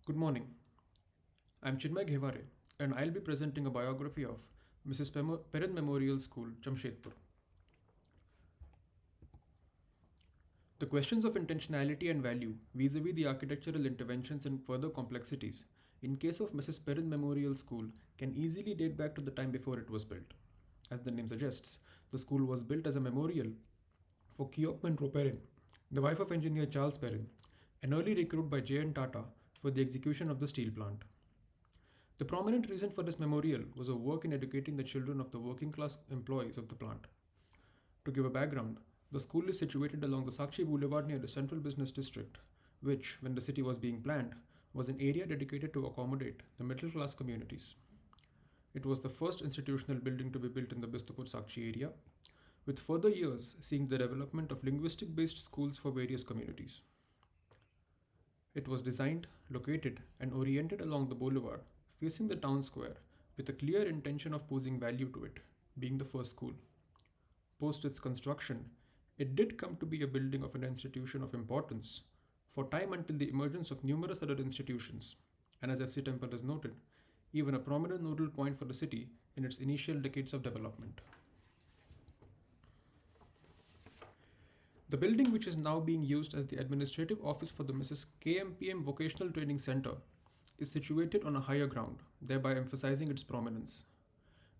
Good morning. I'm Chinmay Ghevare, and I'll be presenting a biography of Mrs. Perin Memorial School, Jamshedpur. The questions of intentionality and value vis-a-vis the architectural interventions and further complexities in case of Mrs. Perin Memorial School can easily date back to the time before it was built. As the name suggests, the school was built as a memorial for Kyokman Perin, the wife of engineer Charles Perin, an early recruit by J.N. Tata for the execution of the steel plant. The prominent reason for this memorial was a work in educating the children of the working class employees of the plant. To give a background, the school is situated along the Sakshi Boulevard near the central business district, which, when the city was being planned, was an area dedicated to accommodate the middle class communities. It was the first institutional building to be built in the Bistupur Sakshi area, with further years seeing the development of linguistic based schools for various communities. It was designed, located, and oriented along the boulevard, facing the town square, with a clear intention of posing value to it, being the first school. Post its construction, it did come to be a building of an institution of importance for time until the emergence of numerous other institutions, and as FC Temple has noted, even a prominent nodal point for the city in its initial decades of development. The building, which is now being used as the administrative office for the Mrs. KMPM Vocational Training Center, is situated on a higher ground, thereby emphasizing its prominence.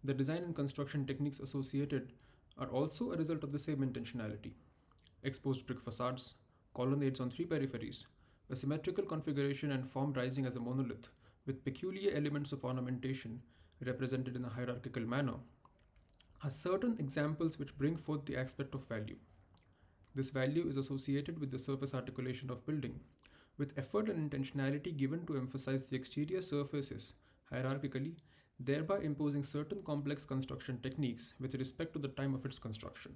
The design and construction techniques associated are also a result of the same intentionality. Exposed brick facades, colonnades on three peripheries, a symmetrical configuration and form rising as a monolith, with peculiar elements of ornamentation represented in a hierarchical manner, are certain examples which bring forth the aspect of value. This value is associated with the surface articulation of building, with effort and intentionality given to emphasize the exterior surfaces hierarchically, thereby imposing certain complex construction techniques with respect to the time of its construction.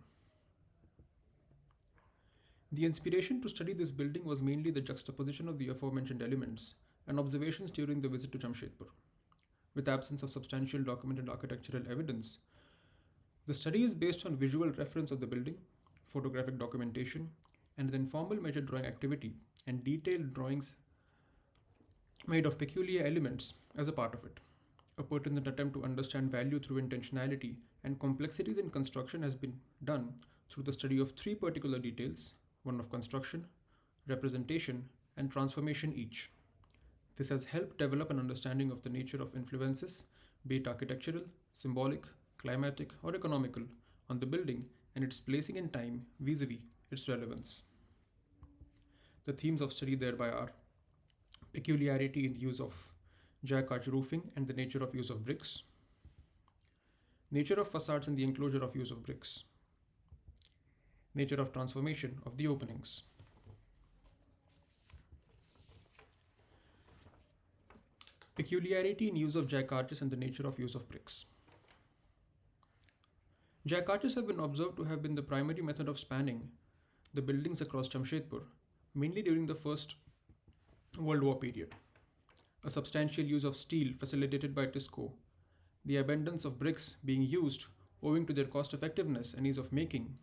The inspiration to study this building was mainly the juxtaposition of the aforementioned elements and observations during the visit to Jamshedpur. With absence of substantial documented architectural evidence, the study is based on visual reference of the building, photographic documentation, and an informal measure drawing activity and detailed drawings made of peculiar elements as a part of it. A pertinent attempt to understand value through intentionality and complexities in construction has been done through the study of three particular details, one of construction, representation, and transformation each. This has helped develop an understanding of the nature of influences, be it architectural, symbolic, climatic, or economical, on the building and its placing in time vis-a-vis its relevance. The themes of study thereby are peculiarity in the use of Jacquard roofing and the nature of use of bricks, nature of facades and the enclosure of use of bricks, nature of transformation of the openings. Peculiarity in use of jack arches and the nature of use of bricks. Jack arches have been observed to have been the primary method of spanning the buildings across Jamshedpur, mainly during the First World War period. A substantial use of steel facilitated by Tisco, the abundance of bricks being used owing to their cost effectiveness and ease of making,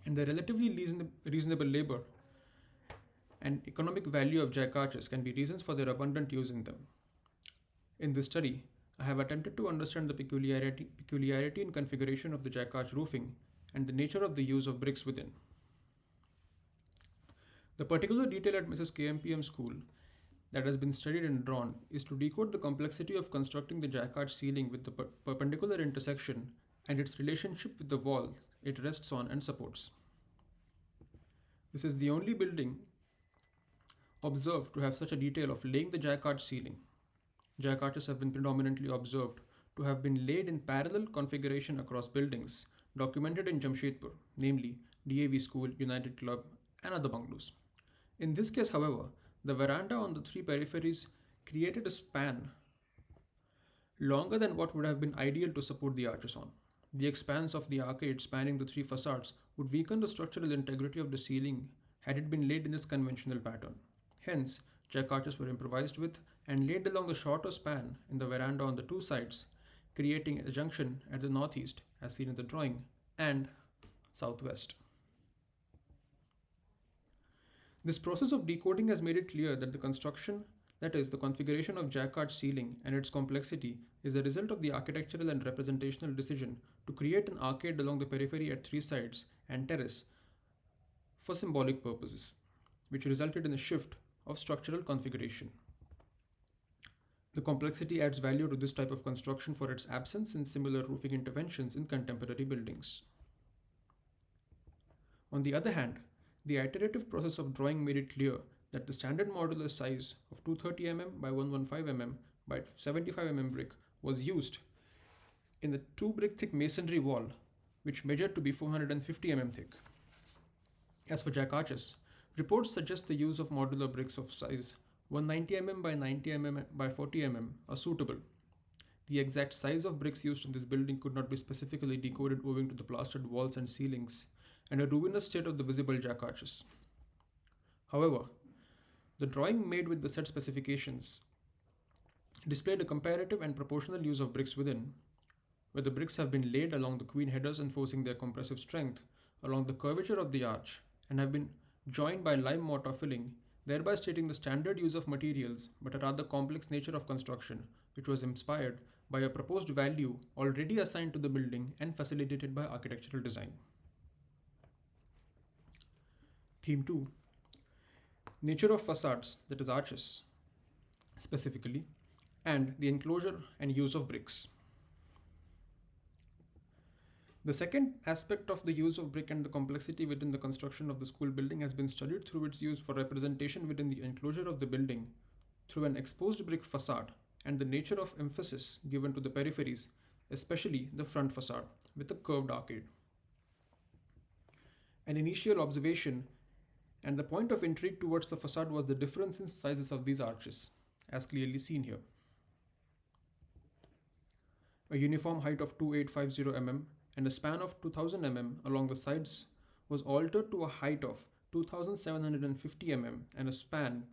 and the relatively reasonable labor and economic value of jack arches can be reasons for their abundant use in them. In this study, I have attempted to understand the peculiarity in configuration of the jack arch roofing and the nature of the use of bricks within. The particular detail at Mrs. KMPM School that has been studied and drawn is to decode the complexity of constructing the Jacquard ceiling with the perpendicular intersection and its relationship with the walls it rests on and supports. This is the only building observed to have such a detail of laying the Jacquard ceiling. Jack arches have been predominantly observed to have been laid in parallel configuration across buildings documented in Jamshedpur, namely DAV School, United Club, and other bungalows. In this case, however, the veranda on the three peripheries created a span longer than what would have been ideal to support the arches on. The expanse of the arcade spanning the three facades would weaken the structural integrity of the ceiling had it been laid in this conventional pattern. Hence, jack arches were improvised with and laid along the shorter span in the veranda on the two sides, creating a junction at the northeast, as seen in the drawing, and southwest. This process of decoding has made it clear that the construction That is, the configuration of Jacquard ceiling and its complexity is a result of the architectural and representational decision to create an arcade along the periphery at three sides and terrace for symbolic purposes, which resulted in a shift of structural configuration. The complexity adds value to this type of construction for its absence in similar roofing interventions in contemporary buildings. On the other hand, the iterative process of drawing made it clear that the standard modular size of 230 mm by 115 mm by 75 mm brick was used in the 2 brick thick masonry wall, which measured to be 450 mm thick. As for jack arches, reports suggest the use of modular bricks of size 190 mm by 90 mm by 40 mm are suitable. The exact size of bricks used in this building could not be specifically decoded owing to the plastered walls and ceilings and a ruinous state of the visible jack arches. However, the drawing made with the set specifications displayed a comparative and proportional use of bricks within, where the bricks have been laid along the queen headers enforcing their compressive strength along the curvature of the arch and have been joined by lime mortar filling, thereby stating the standard use of materials but a rather complex nature of construction, which was inspired by a proposed value already assigned to the building and facilitated by architectural design. Theme 2: Nature of facades, that is arches, specifically, and the enclosure and use of bricks. The second aspect of the use of brick and the complexity within the construction of the school building has been studied through its use for representation within the enclosure of the building through an exposed brick facade and the nature of emphasis given to the peripheries, especially the front facade, with a curved arcade. An initial observation and the point of intrigue towards the facade was the difference in sizes of these arches, as clearly seen here. A uniform height of 2850 mm and a span of 2000 mm along the sides was altered to a height of 2750 mm and a span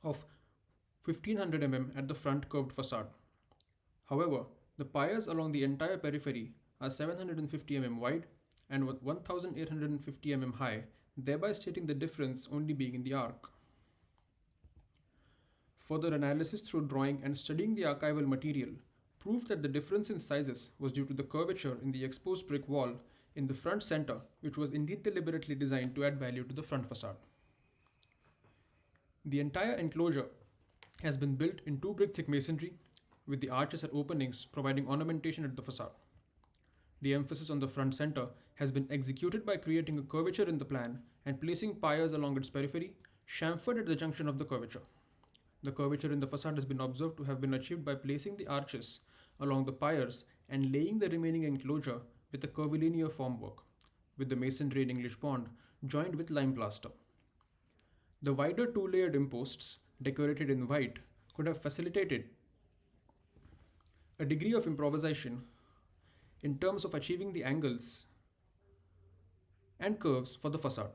of 1500 mm at the front curved facade. However, the piers along the entire periphery are 750 mm wide and 1850 mm high, thereby stating the difference only being in the arc. Further analysis through drawing and studying the archival material proved that the difference in sizes was due to the curvature in the exposed brick wall in the front center, which was indeed deliberately designed to add value to the front facade. The entire enclosure has been built in 2 brick thick masonry, with the arches at openings providing ornamentation at the facade. The emphasis on the front center has been executed by creating a curvature in the plan and placing piers along its periphery, chamfered at the junction of the curvature. The curvature in the facade has been observed to have been achieved by placing the arches along the piers and laying the remaining enclosure with a curvilinear formwork, with the masonry and English bond joined with lime plaster. The wider two-layered imposts, decorated in white, could have facilitated a degree of improvisation in terms of achieving the angles and curves for the facade.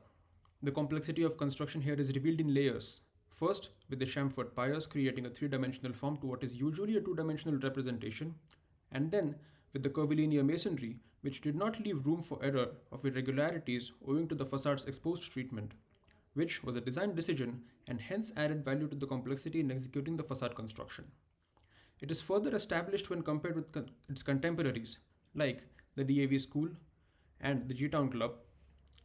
The complexity of construction here is revealed in layers. First, with the chamfered piers creating a three-dimensional form to what is usually a two-dimensional representation, and then with the curvilinear masonry, which did not leave room for error of irregularities owing to the facade's exposed treatment, which was a design decision and hence added value to the complexity in executing the facade construction. It is further established when compared with its contemporaries, like the DAV School and the G-Town Club,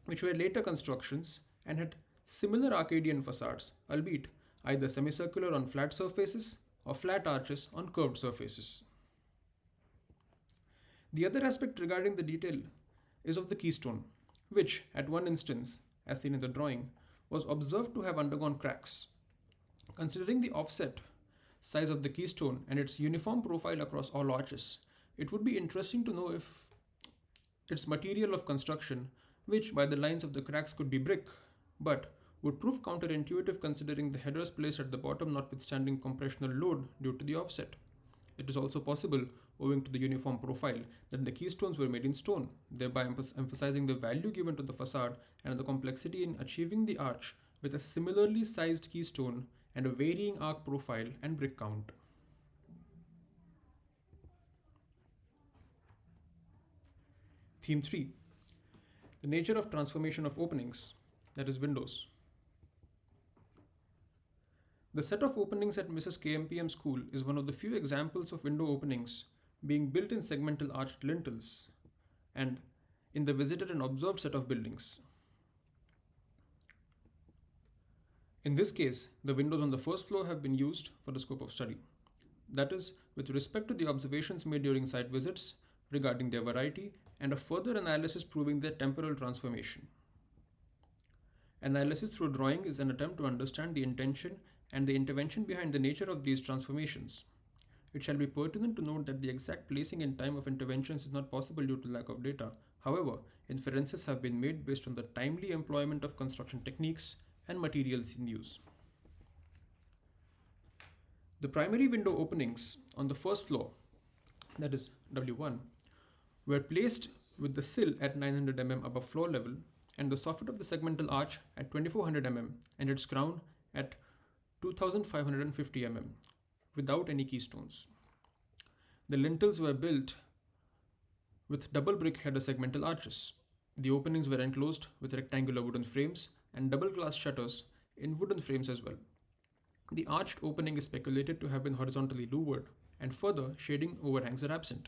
which were later constructions and had similar Arcadian facades, albeit either semicircular on flat surfaces or flat arches on curved surfaces. The other aspect regarding the detail is of the keystone, which, at one instance, as seen in the drawing, was observed to have undergone cracks. Considering the offset size of the keystone and its uniform profile across all arches, it would be interesting to know if its material of construction, which by the lines of the cracks could be brick, but would prove counterintuitive considering the headers placed at the bottom notwithstanding compressional load due to the offset. It is also possible, owing to the uniform profile, that the keystones were made in stone, thereby emphasizing the value given to the facade and the complexity in achieving the arch with a similarly sized keystone and a varying arc profile and brick count. Theme 3: The nature of transformation of openings, that is windows. The set of openings at Mrs. KMPM School is one of the few examples of window openings being built in segmental arched lintels and in the visited and observed set of buildings. In this case, the windows on the first floor have been used for the scope of study. That is, with respect to the observations made during site visits regarding their variety and a further analysis proving their temporal transformation. Analysis through drawing is an attempt to understand the intention and the intervention behind the nature of these transformations. It shall be pertinent to note that the exact placing in time of interventions is not possible due to lack of data. However, inferences have been made based on the timely employment of construction techniques and materials in use. The primary window openings on the first floor, that is W1, were placed with the sill at 900 mm above floor level and the soffit of the segmental arch at 2400 mm and its crown at 2550 mm without any keystones. The lintels were built with double brick header segmental arches. The openings were enclosed with rectangular wooden frames and double glass shutters in wooden frames as well. The arched opening is speculated to have been horizontally louvered, and further, shading overhangs are absent.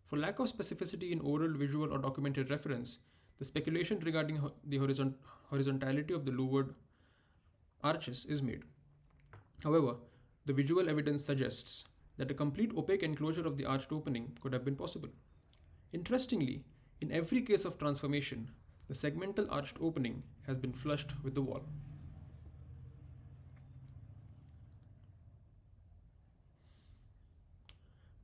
For lack of specificity in oral, visual, or documented reference, the speculation regarding the horizontality of the louvered arches is made. However, the visual evidence suggests that a complete opaque enclosure of the arched opening could have been possible. Interestingly, in every case of transformation, the segmental arched opening has been flushed with the wall.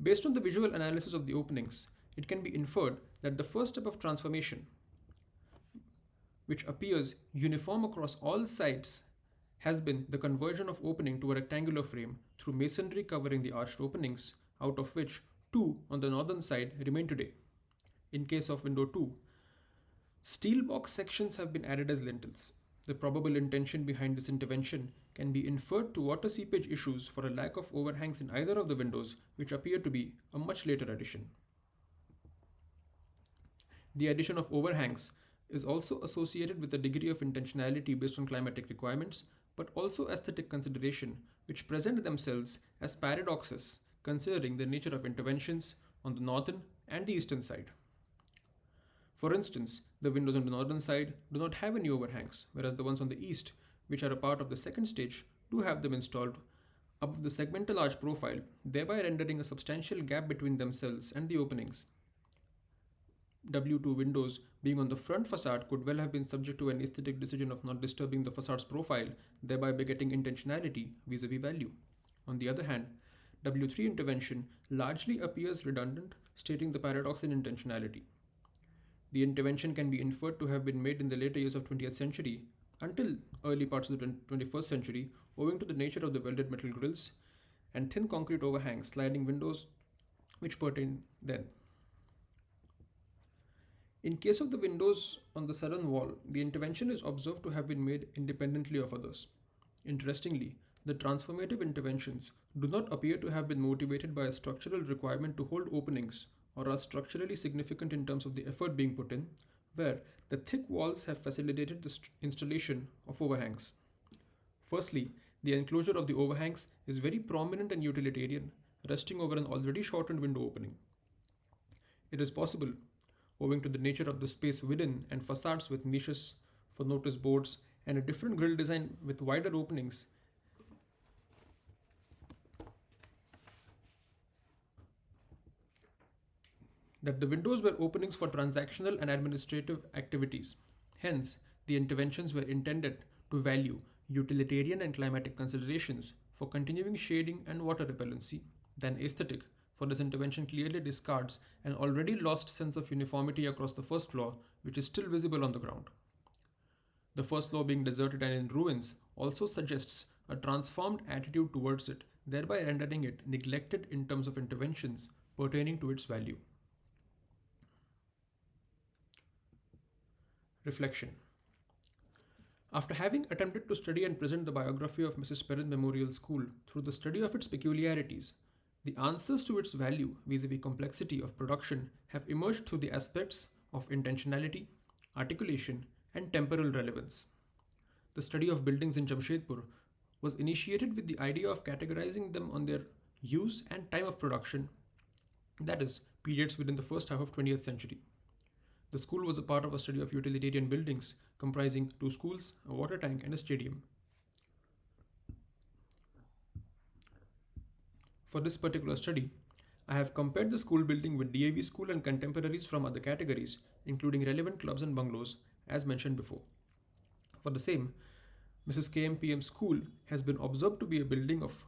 Based on the visual analysis of the openings, it can be inferred that the first step of transformation, which appears uniform across all sides, has been the conversion of opening to a rectangular frame through masonry covering the arched openings, out of which two on the northern side remain today. In case of window 2, steel box sections have been added as lintels. The probable intention behind this intervention can be inferred to water seepage issues for a lack of overhangs in either of the windows, which appear to be a much later addition. The addition of overhangs is also associated with a degree of intentionality based on climatic requirements, but also aesthetic consideration, which present themselves as paradoxes considering the nature of interventions on the northern and the eastern side. For instance, the windows on the northern side do not have any overhangs, whereas the ones on the east, which are a part of the second stage, do have them installed above the segmental arch profile, thereby rendering a substantial gap between themselves and the openings. W2 windows being on the front facade could well have been subject to an aesthetic decision of not disturbing the facade's profile, thereby begetting intentionality vis-a-vis value. On the other hand, W3 intervention largely appears redundant, stating the paradox in intentionality. The intervention can be inferred to have been made in the later years of 20th century until early parts of the 21st century, owing to the nature of the welded metal grills and thin concrete overhangs sliding windows which pertain then. In case of the windows on the southern wall, the intervention is observed to have been made independently of others. Interestingly, the transformative interventions do not appear to have been motivated by a structural requirement to hold openings or are structurally significant in terms of the effort being put in, where the thick walls have facilitated the installation of overhangs. Firstly, the enclosure of the overhangs is very prominent and utilitarian, resting over an already shortened window opening. It is possible, owing to the nature of the space within and facades with niches for notice boards and a different grille design with wider openings, that the windows were openings for transactional and administrative activities. Hence, the interventions were intended to value utilitarian and climatic considerations for continuing shading and water repellency than aesthetic, for this intervention clearly discards an already lost sense of uniformity across the first floor, which is still visible on the ground. The first floor being deserted and in ruins also suggests a transformed attitude towards it, thereby rendering it neglected in terms of interventions pertaining to its value. Reflection. After having attempted to study and present the biography of Mrs. Perin Memorial School through the study of its peculiarities, the answers to its value vis-a-vis complexity of production have emerged through the aspects of intentionality, articulation, and temporal relevance. The study of buildings in Jamshedpur was initiated with the idea of categorizing them on their use and time of production, that is, periods within the first half of 20th century. The school was a part of a study of utilitarian buildings comprising two schools, a water tank, and a stadium. For this particular study, I have compared the school building with DAV school and contemporaries from other categories, including relevant clubs and bungalows, as mentioned before. For the same, Mrs. KMPM School has been observed to be a building of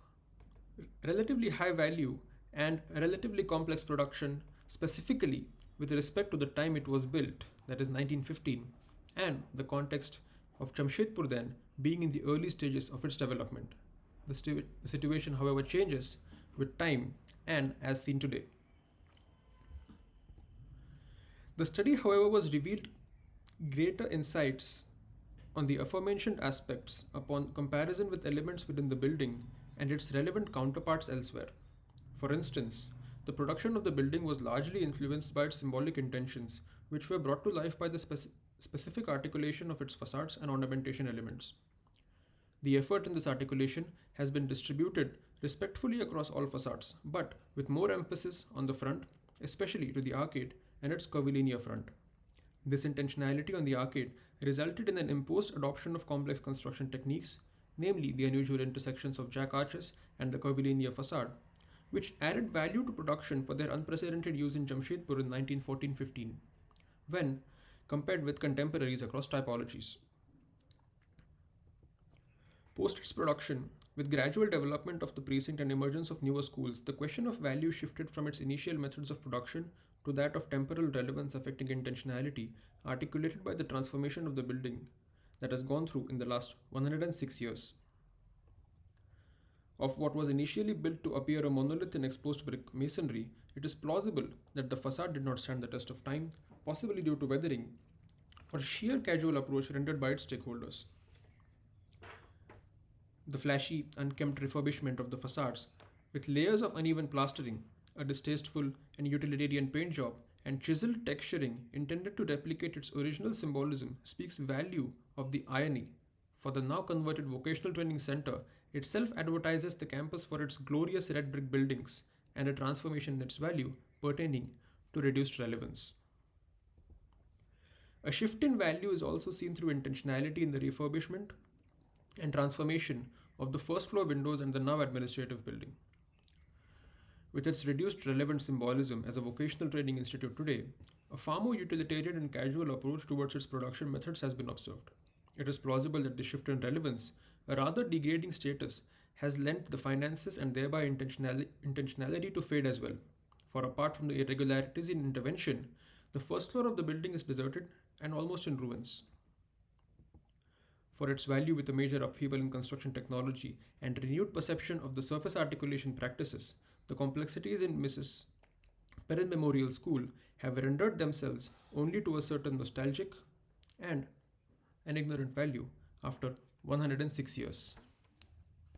relatively high value and relatively complex production, specifically with respect to the time it was built, that is 1915, and the context of Jamshedpur then being in the early stages of its development. The situation, however, changes with time and as seen today. The study, however, was revealed greater insights on the aforementioned aspects upon comparison with elements within the building and its relevant counterparts elsewhere. For instance, the production of the building was largely influenced by its symbolic intentions, which were brought to life by the specific articulation of its facades and ornamentation elements. The effort in this articulation has been distributed respectfully across all facades, but with more emphasis on the front, especially to the arcade and its curvilinear front. This intentionality on the arcade resulted in an imposed adoption of complex construction techniques, namely the unusual intersections of jack arches and the curvilinear facade, which added value to production for their unprecedented use in Jamshedpur in 1914-15, when compared with contemporaries across typologies. Post its production, with gradual development of the precinct and emergence of newer schools, the question of value shifted from its initial methods of production to that of temporal relevance affecting intentionality, articulated by the transformation of the building that has gone through in the last 106 years. Of what was initially built to appear a monolith in exposed brick masonry, it is plausible that the facade did not stand the test of time, possibly due to weathering or sheer casual approach rendered by its stakeholders. The flashy, unkempt refurbishment of the facades, with layers of uneven plastering, a distasteful and utilitarian paint job, and chiseled texturing intended to replicate its original symbolism, speaks value of the irony. For the now converted vocational training center itself advertises the campus for its glorious red brick buildings and a transformation in its value pertaining to reduced relevance. A shift in value is also seen through intentionality in the refurbishment and transformation of the first floor windows and the now administrative building. With its reduced relevant symbolism as a vocational training institute today, a far more utilitarian and casual approach towards its production methods has been observed. It is plausible that the shift in relevance, a rather degrading status, has lent the finances and thereby intentionality to fade as well. For apart from the irregularities in intervention, the first floor of the building is deserted and almost in ruins. For its value with a major upheaval in construction technology and renewed perception of the surface articulation practices, the complexities in Mrs. Perin Memorial School have rendered themselves only to a certain nostalgic and an ignorant value after 106 years.